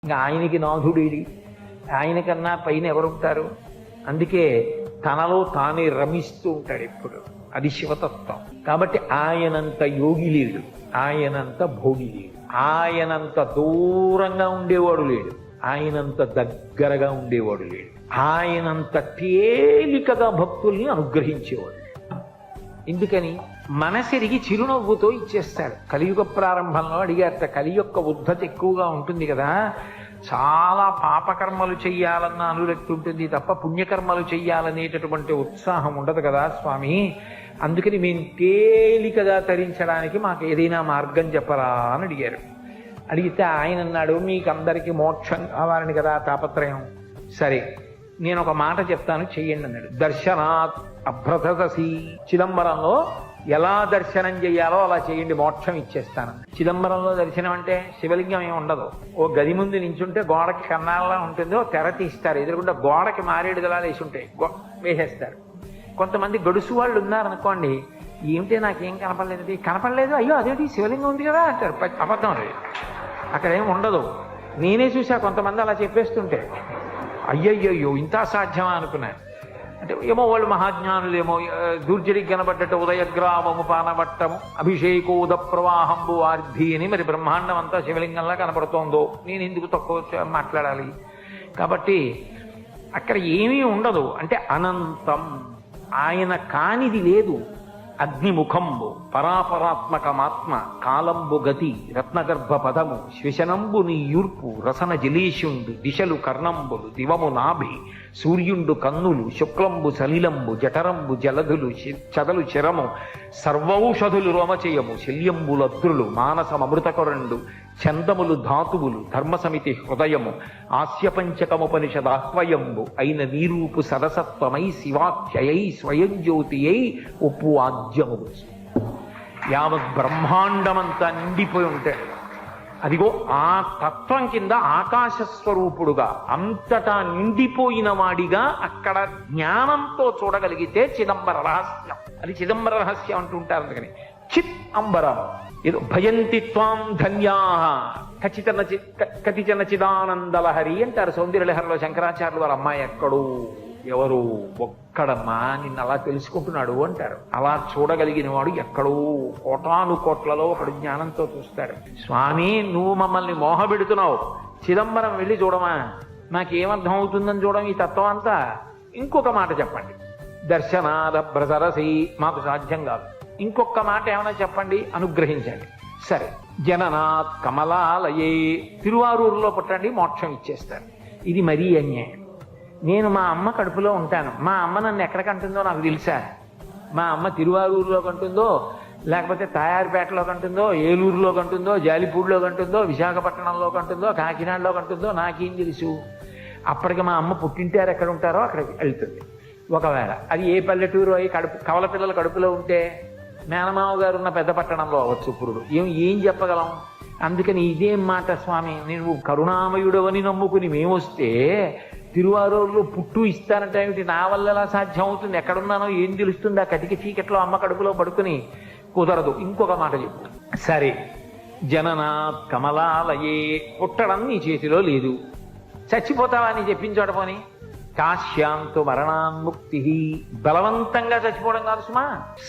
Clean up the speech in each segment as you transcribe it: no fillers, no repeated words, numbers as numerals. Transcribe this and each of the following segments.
ఇంకా ఆయనకి నాథుడేడి, ఆయన కన్నా పైన ఎవరుంటారు? అందుకే తనలో తానే రమిస్తూ ఉంటాడు ఎప్పుడు. అది శివతత్వం. కాబట్టి ఆయనంత యోగి లేడు, ఆయనంత భోగి లేడు, ఆయనంత దూరంగా ఉండేవాడు లేడు, ఆయనంత దగ్గరగా ఉండేవాడు లేడు, ఆయనంత తేలికగా భక్తుల్ని అనుగ్రహించేవాడు. ఎందుకని? మనసెరిగి చిరునవ్వుతో ఇచ్చేస్తాడు. కలియుగ ప్రారంభంలో అడిగారట, కలి యొక్క ఉద్ధత ఎక్కువగా ఉంటుంది కదా, చాలా పాపకర్మలు చెయ్యాలన్న అనురక్తి ఉంటుంది తప్ప పుణ్యకర్మలు చెయ్యాలనేటటువంటి ఉత్సాహం ఉండదు కదా స్వామి, అందుకని మేము తేలికగా తరించడానికి మాకు ఏదైనా మార్గం చెప్పరా అని అడిగారు. అడిగితే ఆయన అన్నాడు, మీకు అందరికీ మోక్షం కావాలని కదా తాపత్రయం, సరే నేను ఒక మాట చెప్తాను చెయ్యండి అన్నాడు. దర్శనాత్ అభ్రతసి, చిదంబరంలో ఎలా దర్శనం చేయాలో అలా చేయండి, మోక్షం ఇచ్చేస్తాను. చిదంబరంలో దర్శనం అంటే శివలింగం ఏమి ఉండదు. ఓ గది ముందు నించుంటే గోడకి కన్నాళ్ళలా ఉంటుంది, ఓ తెర తీస్తారు, ఎదురుకుండా గోడకి మారేడు గలా వేసి ఉంటాయి, వేసేస్తారు. కొంతమంది గడుసు వాళ్ళు ఉన్నారనుకోండి, ఏమిటి నాకేం కనపడలేదు, కనపడలేదు, అయ్యో అదేంటి శివలింగం ఉంది కదా అంటారు. అబద్ధం అది, అక్కడేం ఉండదు. నేనే చూసా కొంతమంది అలా చెప్పేస్తుంటే, అయ్యయ్యో ఇంత అసాధ్యమా అనుకున్నాను. అంటే ఏమో వాళ్ళు మహాజ్ఞానులేమో, దూర్జడికి కనబడ్డట్టు ఉదయగ్రామము పానవట్టము అభిషేకోద ప్రవాహంబు ఆర్ధి అని మరి బ్రహ్మాండం అంతా శివలింగంలా కనపడుతోందో, నేను ఎందుకు తక్కువ మాట్లాడాలి? కాబట్టి అక్కడ ఏమీ ఉండదు. అంటే అనంతం, ఆయన కానిది లేదు. అగ్నిముఖంబు పరాపరాత్మకమాత్మ కాలంబు గతి రత్నగర్భ పదము శ్వశనంబు నీ యూర్పు రసన జలేషుండు దిశలు కర్ణంబులు దివము నాభి సూర్యుండు కన్నులు శుక్లంబు సలిలంబు జఠరంబు జలధులు చదలు చిరము సర్వౌషధులు రోమచయము శల్యంబులద్రులు మానసమృతకరండు చందములు ధాతువులు ధర్మసమితి హృదయము ఆస్యపంచకముపనిషదాహ్వయంబు అయిన నీరూపు సరసత్వమై శివాఖ్యయై స్వయం జ్యోతియై ఉప్పు ఆద్యము. యావత్ బ్రహ్మాండమంతా నిండిపోయి ఉంటాడు. అదిగో ఆ తత్వం కింద ఆకాశస్వరూపుడుగా అంతటా నిండిపోయిన వాడిగా అక్కడ జ్ఞానంతో చూడగలిగితే చిదంబర రహస్యం. అది చిదంబర రహస్యం అంటుంటారు. అందుకని చిత్ అంబరం ఏదో భయంతి త్వాం ధన్యా కచితన చిదానందలహరి అంటారు సౌందర్యలహరిలో శంకరాచార్యులు వారి అమ్మాయి ఎక్కడు ఎవరు ఒక్కడమ్మా నిన్ను అలా తెలుసుకుంటున్నాడు అంటారు. అలా చూడగలిగిన వాడు ఎక్కడో కోటాను కోట్లలో ఒకడు జ్ఞానంతో చూస్తాడు. స్వామి నువ్వు మమ్మల్ని మోహపెడుతున్నావు, చిదంబరం వెళ్ళి చూడమా, నాకేమర్థం అవుతుందని చూడడం ఈ తత్వం అంతా. ఇంకొక మాట చెప్పండి, దర్శనాదభ్రసరసి, మాకు సాధ్యం కాదు, ఇంకొక మాట ఏమైనా చెప్పండి, అనుగ్రహించండి. సరే, జననాత్ కమలాలయే, తిరువారూరులో పుట్టండి, మోక్షం ఇచ్చేస్తారు. ఇది మరీ అన్యాయం. నేను మా అమ్మ కడుపులో ఉంటాను, మా అమ్మ నన్ను ఎక్కడ కంటుందో నాకు తెలుసా? మా అమ్మ తిరువారూరులో కంటుందో, లేకపోతే తాయారుపేటలో కంటుందో, ఏలూరులో కంటుందో, జాలిపూడిలో కంటుందో, విశాఖపట్నంలో కంటుందో, కాకినాడలో కంటుందో నాకేం తెలుసు? అప్పటికి మా అమ్మ పుట్టింటారు ఎక్కడ ఉంటారో అక్కడికి వెళ్తుంది. ఒకవేళ అది ఏ పల్లెటూరు అయి కవల పిల్లల కడుపులో ఉంటే మేనమావ గారు ఉన్న పెద్ద పట్టణంలో అవ్వచ్చు పురుడు. ఏం చెప్పగలం? అందుకని ఇదేం మాట స్వామి, నేను కరుణామయుడవని నమ్ముకుని మేమొస్తే తిరువారూరులో పుట్టు ఇస్తానంటే ఏమిటి? నా వల్ల ఎలా సాధ్యం అవుతుంది? ఎక్కడున్నానో ఏం తెలుస్తుంది? ఆ కటిక చీకట్లో అమ్మ కడుపులో పడుకుని కుదరదు. ఇంకొక మాట చెప్పు. సరే, జననాత్ కమలాలయే, పుట్టడం నీ చేతిలో లేదు, చచ్చిపోతావా అని చెప్పించోట పోని. కాశ్యాంతు మరణాన్ముక్తి, బలవంతంగా చచ్చిపోవడం కాదు సుమా,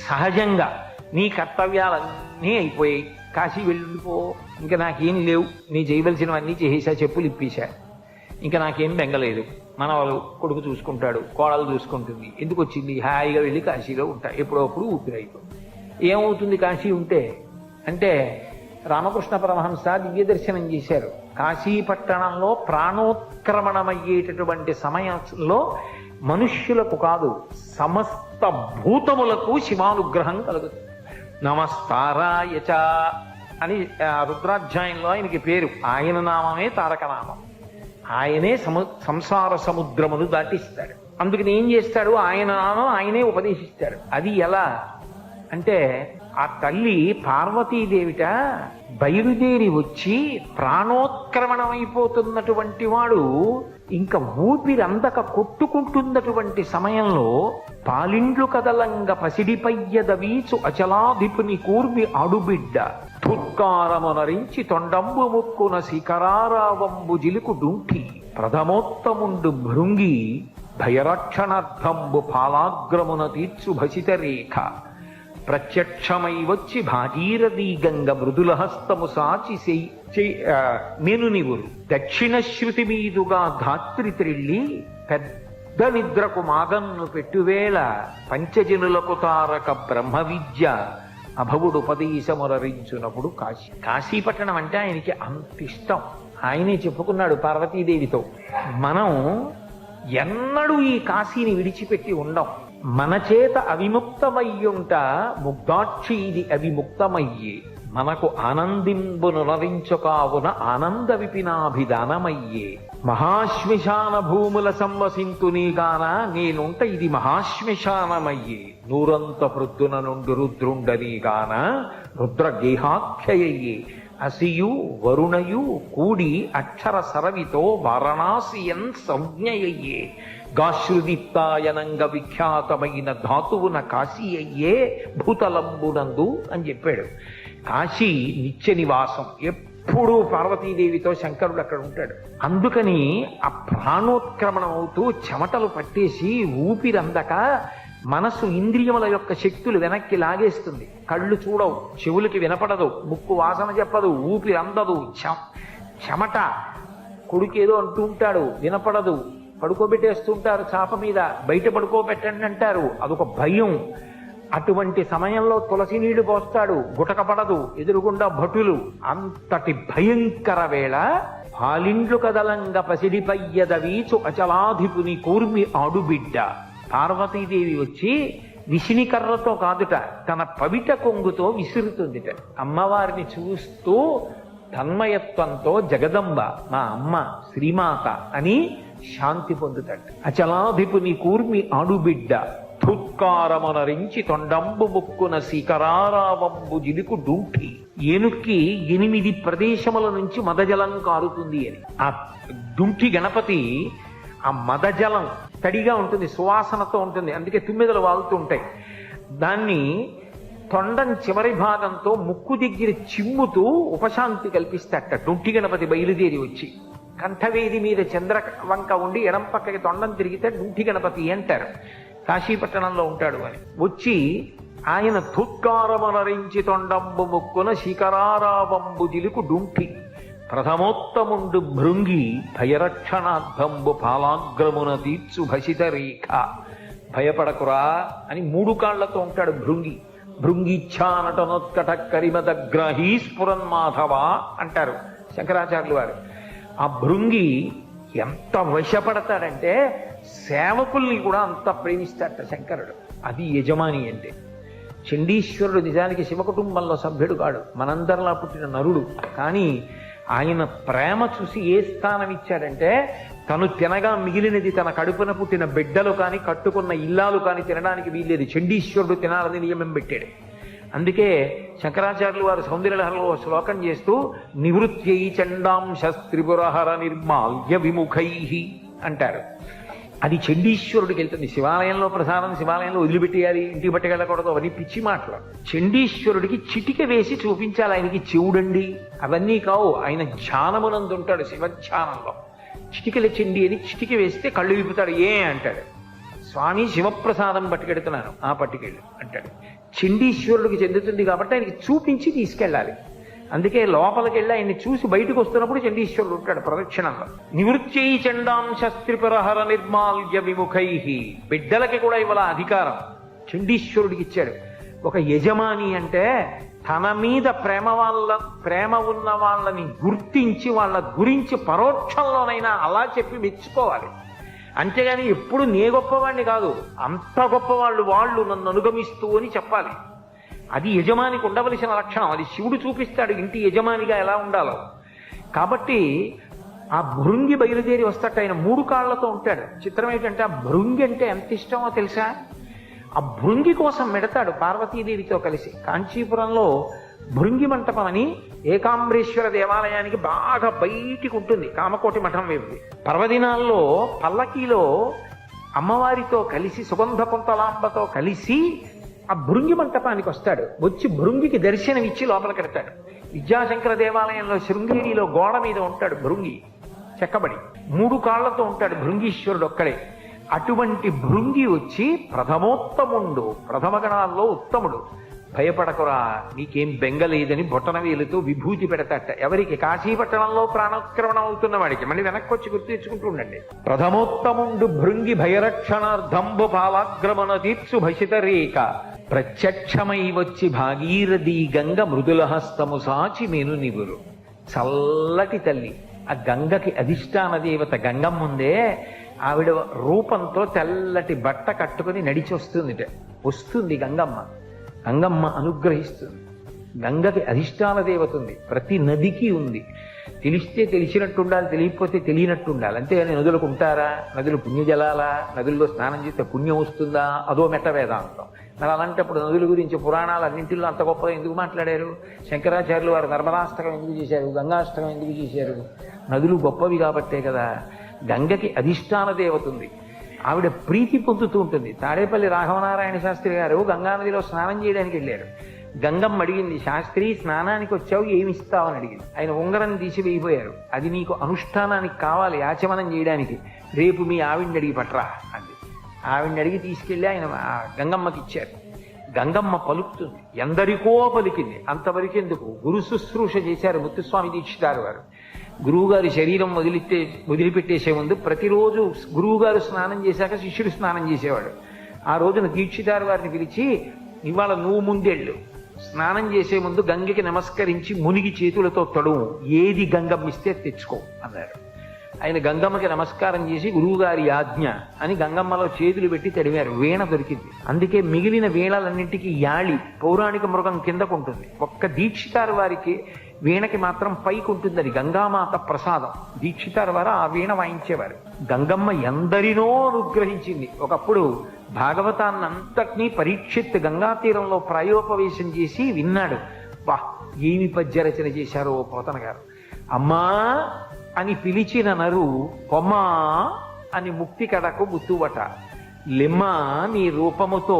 సహజంగా నీ కర్తవ్యాలన్నీ అయిపోయాయి, కాశీ వెళ్ళిపో, ఇంకా నాకేం లేవు, నీ చేయవలసినవన్నీ చేసేసా, చెప్పులు ఇప్పేశా, ఇంకా నాకేం బెంగలేదు, మన వాళ్ళు కొడుకు చూసుకుంటాడు, కోడలు చూసుకుంటుంది, ఎందుకు వచ్చింది, హాయిగా వెళ్ళి కాశీలో ఉంటా, ఎప్పుడప్పుడు ఊపిరైపోతుంది. ఏమవుతుంది కాశీ ఉంటే అంటే, రామకృష్ణ పరమహంస దివ్య దర్శనం చేశారు. కాశీ పట్టణంలో ప్రాణోత్క్రమణమయ్యేటటువంటి సమయంలో మనుష్యులకు కాదు సమస్త భూతములకు శివానుగ్రహం కలుగుతుంది. నమస్తారాయచ అని రుద్రాధ్యాయంలో ఆయనకి పేరు. ఆయన నామమే తారకనామం. ఆయనే సంసార సముద్రమును దాటిస్తాడు. అందుకని ఏం చేస్తాడు? ఆయన నామం ఆయనే ఉపదేశిస్తాడు. అది ఎలా అంటే, ఆ తల్లి పార్వతీదేవిట బయలుదేరి వచ్చి ప్రాణోత్క్రమణమైపోతున్నటువంటి వాడు ఇంకా ఊపిరందక కొట్టుకుంటున్నటువంటి సమయంలో పాలిండ్లు కదలంగ పసిడిపయ్యద వీచు అచలాధిపుని కూర్మి అడుబిడ్డ తుత్కారమునరించి తొండంబు ముక్కున శిఖరారావంబు జిలుకు డుంఠి ప్రథమోత్తముండు భృంగి భయరక్షణార్థంబు పాలాగ్రమున తీర్చు భసిత రేఖ ప్రత్యక్షమై వచ్చి భాగీరథీ గంగ మృదుల హస్తము సాచి నేను నివురు దక్షిణ శృతి మీదుగా ధాత్రి త్రిల్లి పెద్ద నిద్రకు మాగన్ను పెట్టువేళ పంచజనులకు తారక బ్రహ్మ విద్య అభవుడు ఉపదేశమురరించునప్పుడు కాశీపట్టణం అంటే ఆయనకి అంత ఇష్టం. ఆయనే చెప్పుకున్నాడు పార్వతీదేవితో, మనం ఎన్నడూ ఈ కాశీని విడిచిపెట్టి ఉండం. మన చేత అవిముక్తమయ్యుంట ముగ్ధాక్షి ఇది అవిముక్తమయ్యే మనకు ఆనందింబునునరించుకావున ఆనంద విపినాభిదానమయ్యే మహాశ్మశాన భూముల సంవసింతునీగాన నేనుంట ఇది మహాశ్మశానమయ్యే నూరంత ప్రొద్దున నుండి రుద్రుండనీగాన రుద్రగేహాఖ్యయ్యే అసియు వరుణయు కూడి అక్షర సరవితో వారణాసియన్ సంజ్ఞయయ్యే గాశ్రుదీప్తాయనంగ విఖ్యాతమైన ధాతువున కాశీ అయ్యే భూతలంబునందు అని చెప్పాడు. కాశీ నిత్య నివాసం, ఎప్పుడూ పార్వతీదేవితో శంకరుడు అక్కడ ఉంటాడు. అందుకని ఆ ప్రాణోత్క్రమణం అవుతూ చెమటలు పట్టేసి ఊపిరందక మనసు ఇంద్రియముల యొక్క శక్తులు వెనక్కి లాగేస్తుంది. కళ్ళు చూడవు, చెవులకి వినపడదు, ముక్కు వాసన చెప్పదు, ఊపిరి అందదు, చెమట. కొడుకేదో అంటూ ఉంటాడు, వినపడదు, పడుకోబెట్టేస్తుంటారు చాప మీద, బయట పడుకోబెట్టండి అంటారు, అదొక భయం. అటువంటి సమయంలో తులసి నీళ్లు పోస్తాడు, గుటకపడదు, ఎదురుగుండా భటులు. అంతటి భయంకర వేళ పాలిండ్లు కదలంగ పసిడిపయ్యదవీచు అచలాధిపుని కూర్మి ఆడుబిడ్డ పార్వతీదేవి వచ్చి విషినికర్రతో కాదుట, తన పవిట కొంగుతో విసురుతుందిట. అమ్మవారిని చూస్తూ తన్మయత్వంతో జగదంబ మా అమ్మ శ్రీమాత అని శాంతి పొందుతాడు. అచలాధిపుని కూర్మి ఆడుబిడ్డ తుత్కారమునరించి తొండంబు ముక్కున శిఖరారావంబు జిలుకు డుంఠి ఏనుక్కి 8 ప్రదేశముల నుంచి మదజలం కారుతుంది అని. ఆ డుంఠి గణపతి ఆ మదజలం తడిగా ఉంటుంది, సువాసనతో ఉంటుంది, అందుకే తుమ్మెదలు వాగుతూ ఉంటాయి. దాన్ని తొండం చివరి భాగంతో ముక్కు దగ్గర చిమ్ముతూ ఉపశాంతి కల్పిస్తాట. డుంఠి గణపతి బయలుదేరి వచ్చి కంఠవేది మీద చంద్రవంక ఉండి ఎడం పక్కకి తొండం తిరిగితే డుంఠి గణపతి అంటారు. కాశీపట్టణంలో ఉంటాడు అని వచ్చి ఆయన తుత్కారమునరించి తొండంబు ముక్కున శిఖరారావంబు జిలుకు డుంఠి ప్రథమోత్తముండు భృంగి భయరక్షణార్థంబు పాలాగ్రమున తీర్చు భసిత రేఖ. భయపడకురా అని 3 కాళ్లతో ఉంటాడు భృంగి. భృంగిచ్ఛానటనోత్కట కరిమదగ్రహీ స్ఫురన్మాధవ అంటారు శంకరాచార్యులు వారు. ఆ భృంగి ఎంత వశపడతాడంటే సేవకుల్ని కూడా అంత ప్రేమిస్తాడట శంకరుడు. అది యజమాని అంటే. చండీశ్వరుడు నిజానికి శివ కుటుంబంలో సభ్యుడు కాడు, మనందరిలా పుట్టిన నరుడు. కానీ ఆయన ప్రేమ చూసి ఏ స్థానం ఇచ్చాడంటే తను తినగా మిగిలినది తన కడుపున పుట్టిన బిడ్డలు కానీ కట్టుకున్న ఇల్లాలు కానీ తినడానికి వీల్లేదు. చండీశ్వరుడు తినాలని నియమం పెట్టాడు. అందుకే శంకరాచార్యులు వారు సౌందర్యలహరిలో శ్లోకం చేస్తూ నివృత్యై చండాంశ త్రిపురహర నిర్మాల్య విముఖై అంటారు. అది చండీశ్వరుడికి వెళ్తుంది. శివాలయంలో ప్రసాదం శివాలయంలో వదిలిపెట్టేయాలి, ఇంటికి పట్టుకెళ్ళకూడదు, అవన్నీ పిచ్చి మాటలు. చండీశ్వరుడికి చిటిక వేసి చూపించాలి ఆయనకి చెవుడండి అవన్నీ కావు. ఆయన ధ్యానమునందు ఉంటాడు, శివధ్యానంలో. చిటికల చెండి అని చిటిక వేస్తే కళ్ళు విప్పుతాడు. అంటాడు, స్వామి శివప్రసాదం పట్టుకెడుతున్నాను, పట్టుకెళ్ళు అంటాడు. చండీశ్వరుడికి చెందుతుంది కాబట్టి ఆయనకి చూపించి తీసుకెళ్ళాలి. అందుకే లోపలికి వెళ్ళి ఆయన్ని చూసి బయటకు వస్తున్నప్పుడు చండీశ్వరుడు ఉంటాడు ప్రదక్షిణంలో. నివృత్యై చండాంశ త్రిపురహర నిర్మాల్య విముఖై. బిడ్డలకి కూడా ఇవాళ అధికారం చండీశ్వరుడికి ఇచ్చాడు. ఒక యజమాని అంటే తన మీద ప్రేమ ఉన్న వాళ్ళని గుర్తించి వాళ్ళ గురించి పరోక్షంలోనైనా అలా చెప్పి మెచ్చుకోవాలి. అంతేగాని ఎప్పుడు నే గొప్పవాణ్ణి కాదు, అంత గొప్పవాళ్ళు వాళ్ళు నన్ను అనుగమిస్తూ అని చెప్పాలి. అది యజమానికి ఉండవలసిన లక్షణం. అది శివుడు చూపిస్తాడు ఇంటి యజమానిగా ఎలా ఉండాలో. కాబట్టి ఆ భృంగి బయలుదేరి వస్తాట. ఆయన 3 కాళ్లతో ఉంటాడు. చిత్రం ఏంటంటే ఆ భృంగి అంటే ఎంత ఇష్టమో తెలుసా? ఆ భృంగి కోసం మెడతాడు పార్వతీదేవితో కలిసి. కాంచీపురంలో భృంగి మంటపం అని ఏకాంబరేశ్వర దేవాలయానికి బాగా బయటికి ఉంటుంది, కామకోటి మఠం వైపు. పర్వదినాల్లో పల్లకీలో అమ్మవారితో కలిసి సుగంధ కుంతలాంబతో కలిసి ఆ భృంగి మంటపానికి వస్తాడు. వచ్చి భృంగికి దర్శనం ఇచ్చి లోపలికి వెడతాడు. విద్యాశంకర దేవాలయంలో శృంగేరిలో గోడ మీద ఉంటాడు భృంగి, చెక్కబడి 3 కాళ్లతో ఉంటాడు భృంగీశ్వరుడు ఒక్కడే. అటువంటి భృంగి వచ్చి ప్రథమోత్తముండు, ప్రథమ గణాల్లో ఉత్తముడు, భయపడకురా నీకేం బెంగలేదని బొటనవేలుతో విభూతి పెడతాట. ఎవరికి? కాశీపట్టణంలో ప్రాణోత్క్రమణం అవుతున్న వాడికి. మళ్ళీ వెనక్కి వచ్చి గుర్తు తెచ్చుకుంటూ ఉండండి. ప్రథమోత్తముండు భృంగి భయరక్షణార్థంబు పాలాగ్రమణ తీర్చు భసిత రేఖ ప్రత్యక్షమై వచ్చి భాగీరథి గంగ మృదుల హస్తము సాచి మెను నివురు. చల్లటి తల్లి, ఆ గంగకి అధిష్టాన దేవత గంగమ్మ ఉందే, ఆవిడ రూపంతో తెల్లటి బట్ట కట్టుకుని నడిచి వస్తుంది గంగమ్మ. గంగమ్మ అనుగ్రహిస్తుంది. గంగకి అధిష్టాన దేవత ఉంది, ప్రతి నదికి ఉంది. తెలిస్తే తెలిసినట్టు ఉండాలి, తెలియకపోతే తెలియనట్టు ఉండాలి. అంతేగాని నదులకు ఉంటారా? నదులు పుణ్యజలాలా? నదుల్లో స్నానం చేస్తే పుణ్యం వస్తుందా? అదో మెట్ట వేదాంతం. మరి అలాంటప్పుడు నదుల గురించి పురాణాలు అన్నింటిలో అంత గొప్పగా ఎందుకు మాట్లాడారు? శంకరాచార్యులు వారు నర్మదాష్టకం ఎందుకు చేశారు? గంగాష్టకం ఎందుకు చేశారు? నదులు గొప్పవి కాబట్టే కదా. గంగకి అధిష్టాన దేవత ఉంది, ఆవిడ ప్రీతి పొందుతూ ఉంటుంది. తాడేపల్లి రాఘవనారాయణ శాస్త్రి గారు గంగానదిలో స్నానం చేయడానికి వెళ్ళారు. గంగమ్మ అడిగింది, శాస్త్రి స్నానానికి వచ్చావు ఏమి ఇస్తావని అడిగింది. ఆయన ఉంగరం తీసి వేయిపోయారు. అది నీకు అనుష్ఠానానికి కావాలి, ఆచమనం చేయడానికి, రేపు మీ ఆవిడ్ని అడిగి పట్రా అంది. ఆవిడ్ని అడిగి తీసుకెళ్ళి ఆయన గంగమ్మకి ఇచ్చారు. గంగమ్మ పలుకుతుంది, ఎందరికో పలికింది. అంతవరకెందుకు, గురు శుశ్రూష చేశారు ముత్తుస్వామి దీక్షితారు వారు. గురువుగారి శరీరం వదిలిపెట్టేసే ముందు ప్రతిరోజు గురువుగారు స్నానం చేశాక శిష్యుడు స్నానం చేసేవాడు. ఆ రోజున దీక్షితారు వారిని పిలిచి, ఇవాళ నువ్వు ముందెళ్ళు, స్నానం చేసే ముందు గంగకి నమస్కరించి మునిగి చేతులతో తడువు, ఏది గంగమ్మ ఇస్తే తెచ్చుకో అన్నారు. ఆయన గంగమ్మకి నమస్కారం చేసి గురువుగారి ఆజ్ఞ అని గంగమ్మలో చేతులు పెట్టి తడివారు. వీణ దొరికింది. అందుకే మిగిలిన వీణలన్నింటికి యాళి, పౌరాణిక మృగం కిందకుంటుంది. ఒక్క దీక్షితారు వారికి వీణకి మాత్రం పైకి ఉంటుంది. అది గంగామాత ప్రసాదం. దీక్షితారు వారు ఆ వీణ వాయించేవారు. గంగమ్మ ఎందరినో అనుగ్రహించింది. ఒకప్పుడు భాగవతాన్నంతటినీ పరీక్షిత్ గంగా తీరంలో ప్రాయోపవేశం చేసి విన్నాడు. వా, ఏమి పద్యరచన చేశారో పోతన గారు. అమ్మా అని పిలిచిన నరు పొమ్మా అని ముక్తి కడకు ముత్తువట, లిమ్మా నీ రూపముతో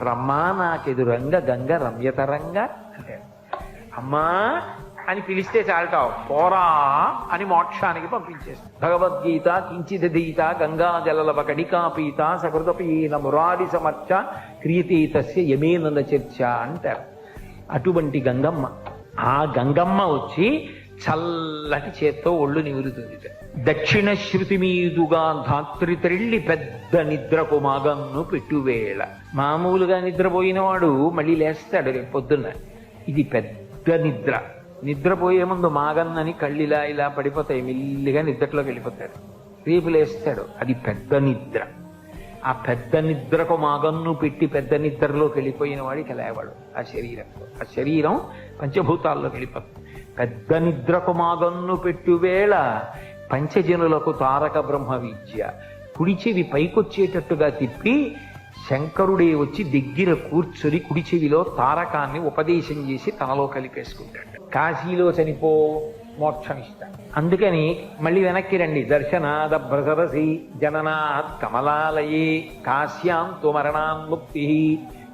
రమ్మా నాకెదురంగ గంగ రమ్యతరంగా అంటే, అమ్మా అని పిలిస్తే చాలటావు, పోరా అని మోక్షానికి పంపించేస్తాం. భగవద్గీత కించిదీత గంగా జలలవ కడికాపీత సకృతపీన మురారి సమర్చ క్రియతీతస్య యమేనంద చర్చ అంటారు. అటువంటి గంగమ్మ, ఆ గంగమ్మ వచ్చి చల్లటి చేత్తో ఒళ్ళు నివురుతుంది. దక్షిణ శృతి మీదుగా ధాత్రి త్రిళ్ళి పెద్ద నిద్రకు మాగన్ను పెట్టువేళ. మామూలుగా నిద్రపోయిన వాడు మళ్ళీ లేస్తాడు రేపు పొద్దున్న. ఇది పెద్ద నిద్ర. నిద్రపోయే ముందు మాగన్నని కళ్ళిలా ఇలా పడిపోతాయి, మెల్లిగా నిద్రలోకి వెళ్ళిపోతాడు. రేపు లేస్తాడు. అది పెద్ద నిద్ర. ఆ పెద్ద నిద్రకు మాగన్ను పెట్టి పెద్ద నిద్రలోకి వెళ్ళిపోయిన వాడికి లేవాడు. ఆ శరీరం పంచభూతాల్లోకి వెళ్ళిపోతుంది. పెద్ద నిద్రకు మాగన్ను పెట్టువేళ పంచజనులకు తారక బ్రహ్మ విద్య. కుడి చెవి పైకొచ్చేటట్టుగా తిప్పి శంకరుడే వచ్చి దగ్గర కూర్చొని కుడి చెవిలో తారకాన్ని ఉపదేశం చేసి తనలో కలిపేసుకుంటాడు. కాశీలో చనిపో, మోక్షం ఇస్తాడు. అందుకని మళ్ళీ వెనక్కి రండి. దర్శనాద భ్రసరసి జననాత్ కమలాలయే కాశ్యాంతో మరణాన్ముక్తి.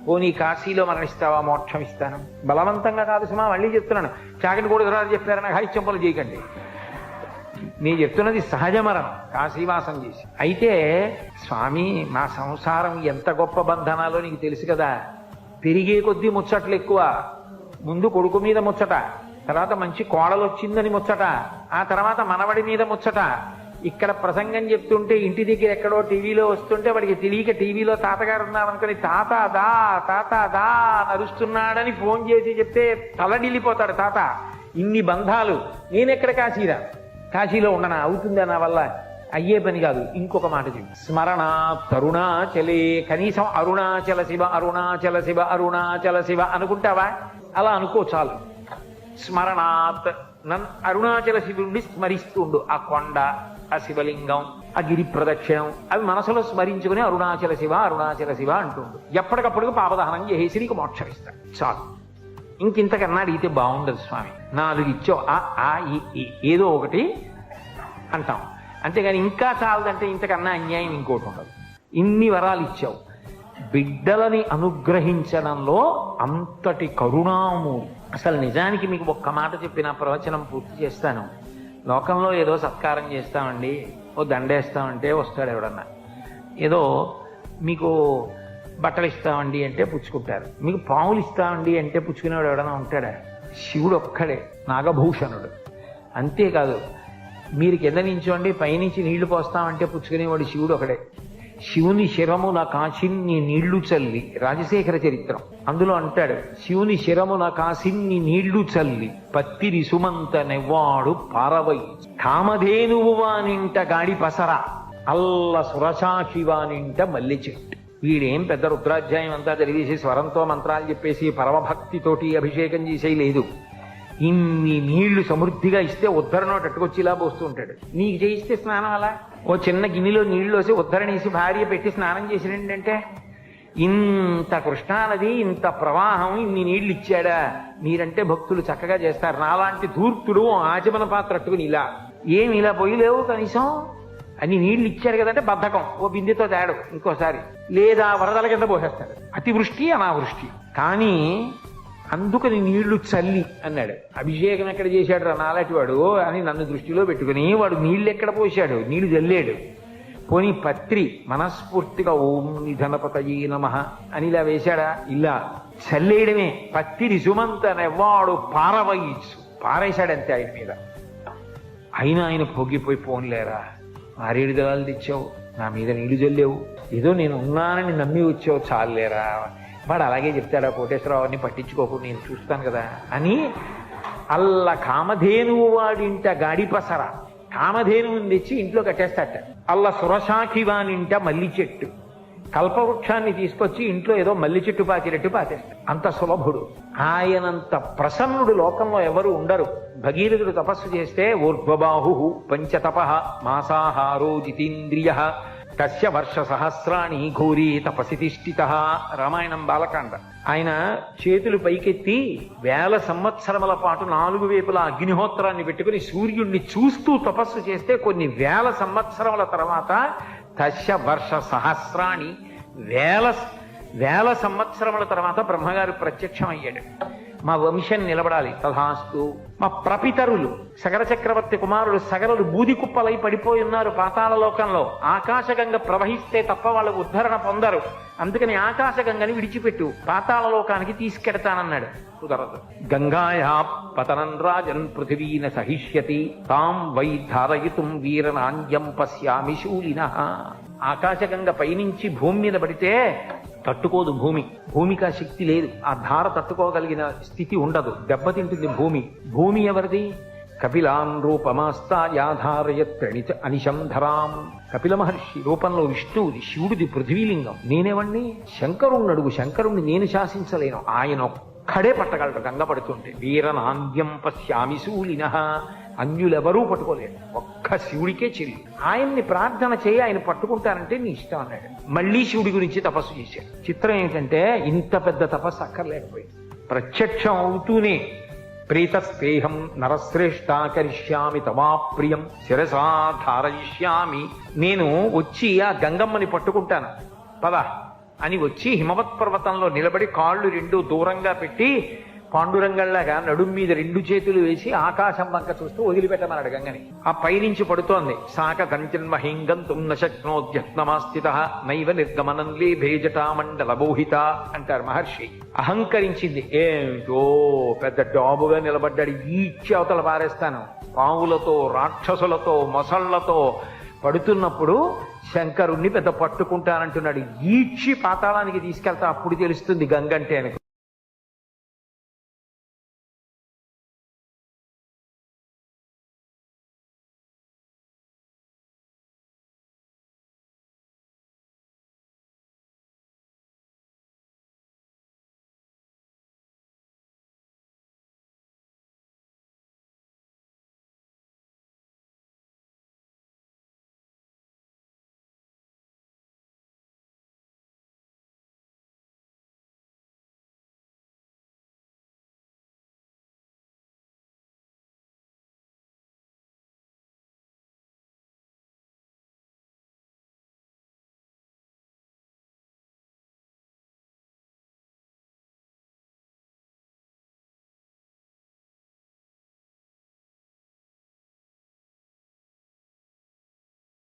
పోనీ కాశీలో మరణిస్తావా, మోక్షం ఇస్తాను. బలవంతంగా కాదు సుమా, మళ్ళీ చెప్తున్నాను. చాకటి కూడా చెప్పారని హరిచంపలు చేయకండి. నేను చెప్తున్నది సహజ మరణం, కాశీవాసం చేసి. అయితే స్వామి మా సంసారం ఎంత గొప్ప బంధనాలో నీకు తెలుసు కదా. పెరిగే కొద్దీ ముచ్చట్లు ఎక్కువ. ముందు కొడుకు మీద ముచ్చట, తర్వాత మంచి కోడలు వచ్చిందని ముచ్చట, ఆ తర్వాత మనవడి మీద ముచ్చట. ఇక్కడ ప్రసంగం చెప్తుంటే ఇంటి దగ్గర ఎక్కడో టీవీలో వస్తుంటే వాడికి తెలియక టీవీలో తాతగారు ఉన్నారనుకుని తాత దా నరుస్తున్నాడని ఫోన్ చేసి చెప్తే తలడిల్లిపోతాడు తాత. ఇన్ని బంధాలు. నేనెక్కడ కాశీలో ఉండనా? అవుతుందా నా వల్ల? అయ్యే పని కాదు. ఇంకొక మాట చెప్పు, స్మరణ తరుణాచలే. కనీసం అరుణాచల శివ అరుణాచల శివ అరుణాచల శివ అనుకుంటావా? అలా అనుకో చాలు. స్మరణాత్, నన్ను అరుణాచల శివుడిని స్మరిస్తుండు. ఆ కొండ, ఆ శివలింగం, ఆ గిరి ప్రదక్షిణం అవి మనసులో స్మరించుకుని అరుణాచల శివ అరుణాచల శివ అంటుండు. ఎప్పటికప్పుడు పాపదహనం చేసి నీకు మోక్షం ఇస్తాడు. చాలు. ఇంకింతకన్నా అడిగితే బాగుండదు స్వామి. 4 ఇచ్చావు, ఏదో ఒకటి అంటాం. అంతేగాని ఇంకా చాలదంటే ఇంతకన్నా అన్యాయం ఇంకోటి ఉండదు. ఇన్ని వరాలు ఇచ్చావు. బిడ్డలని అనుగ్రహించడంలో అంతటి కరుణామూర్తి అసలు నిజానికి మీకు ఒక్క మాట చెప్పి నా ప్రవచనం పూర్తి చేస్తాను. లోకంలో ఏదో సత్కారం చేస్తామండి, ఓ దండేస్తామంటే వస్తాడు ఎవడన్నా, ఏదో మీకు బట్టలు ఇస్తామండి అంటే పుచ్చుకుంటారు, మీకు పావులు ఇస్తామండి అంటే పుచ్చుకునేవాడు ఎవడన్నా ఉంటాడా? శివుడు ఒక్కడే నాగభూషణుడు. అంతేకాదు, మీరు కింద నించోండి పైనుంచి నీళ్లు పోస్తామంటే పుచ్చుకునేవాడు శివుడు ఒకడే. శివుని శిరమున కాసిన్ని నీళ్లు చల్లి, రాజశేఖర చరిత్రం అందులో అంటాడు, శివుని శిరమున కాసిన్ని నీళ్లు చల్లి పత్తిరి సుమంత నెవ్వాడు పారవై, కామధేనువు వానింట గాడి పసర, అల్ల సురశాఖి వానింట మల్లె చెట్టు. వీడేం పెద్ద రుద్రాధ్యాయం అంతా చదివేసి స్వరంతో మంత్రాలు చెప్పేసి పరమభక్తితోటి అభిషేకం చేసే లేదు. ఇన్ని నీళ్లు సమృద్ధిగా ఇస్తే ఉద్ధరణ తట్టుకొచ్చి ఇలా పోస్తూ ఉంటాడు. నీకు చేయిస్తే స్నానం అలా ఓ చిన్న గిన్నెలో నీళ్లు వేసి ఉద్ధరణేసి భార్య పెట్టి స్నానం చేసినండి అంటే, ఇంత కృష్ణానది ఇంత ప్రవాహం ఇన్ని నీళ్లు ఇచ్చాడా? మీరంటే భక్తులు చక్కగా చేస్తారు. నాలాంటి ధూర్తుడు ఆచమన పాత్ర అట్టుకుని ఏమి ఇలా పోయిలేవు కనీసం అన్ని నీళ్లు ఇచ్చారు కదంటే బద్ధకం, ఓ బిందెతో తేడు ఇంకోసారి, లేదా వరదల కింద పోసేస్తాడు. అతివృష్టి అనావృష్టి. కానీ అందుకని నీళ్లు చల్లి అన్నాడు. అభిషేకం ఎక్కడ చేశాడు రా నాలాంటి వాడు అని నన్ను దృష్టిలో పెట్టుకుని వాడు నీళ్లు ఎక్కడ పోశాడు? నీళ్లు చల్లాడు. పోనీ పత్రి మనస్ఫూర్తిగా ఓం నిధనపతయే నమః అని ఇలా వేశాడా? ఇలా చల్లేయడమే. పత్తిరి సుమంత నెవ్వాడు పారవయిచ్చు, పారేశాడంతే ఆయన మీద. అయినా ఆయన పొంగిపోయి పోన్లేరా, 6-7 దళాలు తెచ్చావు, నా మీద నీళ్లు చల్లేవు, ఏదో నేను ఉన్నానని నమ్మి వచ్చావు, చాలేరా. వాడు అలాగే చెప్తాడా కోటేశ్వరరావు, అని పట్టించుకోకు, నేను చూస్తాను కదా అని. అల్ల కామధేనువు వాడింట గాడిపసర, కామధేనువుని తెచ్చి ఇంట్లో కట్టేస్తాట. అల్ల సురశాఖి వానింట మల్లి చెట్టు, కల్పవృక్షాన్ని తీసుకొచ్చి ఇంట్లో ఏదో మల్లి చెట్టు పాతినట్టు పాతేస్తాడు. అంత సులభుడు. ఆయనంత ప్రసన్నుడు లోకంలో ఎవరు ఉండరు. భగీరథుడు తపస్సు చేస్తే ఊర్ధ్వబాహు పంచతప మాసాహారో జితేంద్రియ కస్య వర్ష సహస్రాణి ఘోరీ తపసి తిష్ఠిత. రామాయణం బాలకాండ. ఆయన చేతులు పైకెత్తి 1000 సంవత్సరముల పాటు 4 వైపులా అగ్నిహోత్రాన్ని పెట్టుకుని సూర్యుణ్ణి చూస్తూ తపస్సు చేస్తే కొన్ని 1000 సంవత్సరముల తర్వాత తస్య వర్ష సహస్రాణి 1000 సంవత్సరముల తర్వాత బ్రహ్మగారు ప్రత్యక్షమయ్యాడు. మా వంశం నిలబడాలి, తథాస్తు. మా ప్రపితరులు సగర చక్రవర్తి కుమారుడు సగరులు బూది కుప్పలై పడిపోయి ఉన్నారు పాతాళ లోకంలో. ఆకాశగంగ ప్రవహిస్తే తప్ప వాళ్ళు ఉద్ధరణ పొందరు, అందుకని ఆకాశగంగని విడిచిపెట్టు, పాతాళ లోకానికి తీసుకెడతానన్నాడు. కుదరదు. గంగాయా పతనం రాజన్ పృథివీన సహిష్యతి తాం వై ధారయితుం వీరనాంద్యం పశ్యామి శూలినః. ఆకాశగంగ పైనుంచి భూమి మీద పడితే తట్టుకోదు భూమి, భూమికి ఆ శక్తి లేదు, ఆ ధార తట్టుకోగలిగిన స్థితి ఉండదు, దెబ్బతింటుంది భూమి. భూమి ఎవరిది? కపిలాన్ రూపమాస్తాయాధారయత్రణిత అనిశంధరాం. కపిల మహర్షి రూపంలో విష్ణువుది, శివుడిది పృథ్వీలింగం. నేనెవణ్ణి? శంకరుణ్ణి అడుగు, శంకరుణ్ణి నేను శాసించలేను, ఆయన ఒక్కడే పట్టగలడు గంగ పడుతుంటే. వీరనాంద్యం పశ్యామి శూలినః. అన్యులెవరూ పట్టుకోలేరు, ఒక్క శివుడికే చెల్లి. ఆయన్ని ప్రార్థన చేయి, ఆయన పట్టుకుంటారంటే నీ ఇష్టం అన్నాడు. మళ్ళీ శివుడి గురించి తపస్సు చేశాడు. చిత్రం ఏమిటంటే ఇంత పెద్ద తపస్సు అక్కర్లేకపోయింది. ప్రత్యక్షం అవుతూనే ప్రీతస్పేహం నరశ్రేష్ఠాకరిష్యామి తమాప్రియం శిరసా ధారయిష్యామి. నేను వచ్చి ఆ గంగమ్మని పట్టుకుంటాను పద అని వచ్చి హిమవత్ పర్వతంలో నిలబడి కాళ్ళు 2 దూరంగా పెట్టి పాండురంగంలాగా నడుం మీద 2 చేతులు వేసి ఆకాశం వంక చూస్తూ వదిలిపెట్టమన్నాడు గంగని. ఆ పైనుంచి పడుతోంది. సాక దంచన్మహింగంతుం నశక్నోద్యత్నమాస్థితః నైవ నిర్గమనం లేభే జటామండలబోహిత అంటారు మహర్షి. అహంకరించింది. ఏమిటో పెద్ద డాబుగా నిలబడ్డాడు, ఈడ్చి అవతల పారేస్తాను. పావులతో రాక్షసులతో మొసళ్లతో పడుతున్నప్పుడు శంకరుణ్ణి పెద్ద పట్టుకుంటానంటున్నాడు. ఈడ్చి పాతాళానికి తీసుకెళ్తా, అప్పుడు తెలుస్తుంది గంగంటే.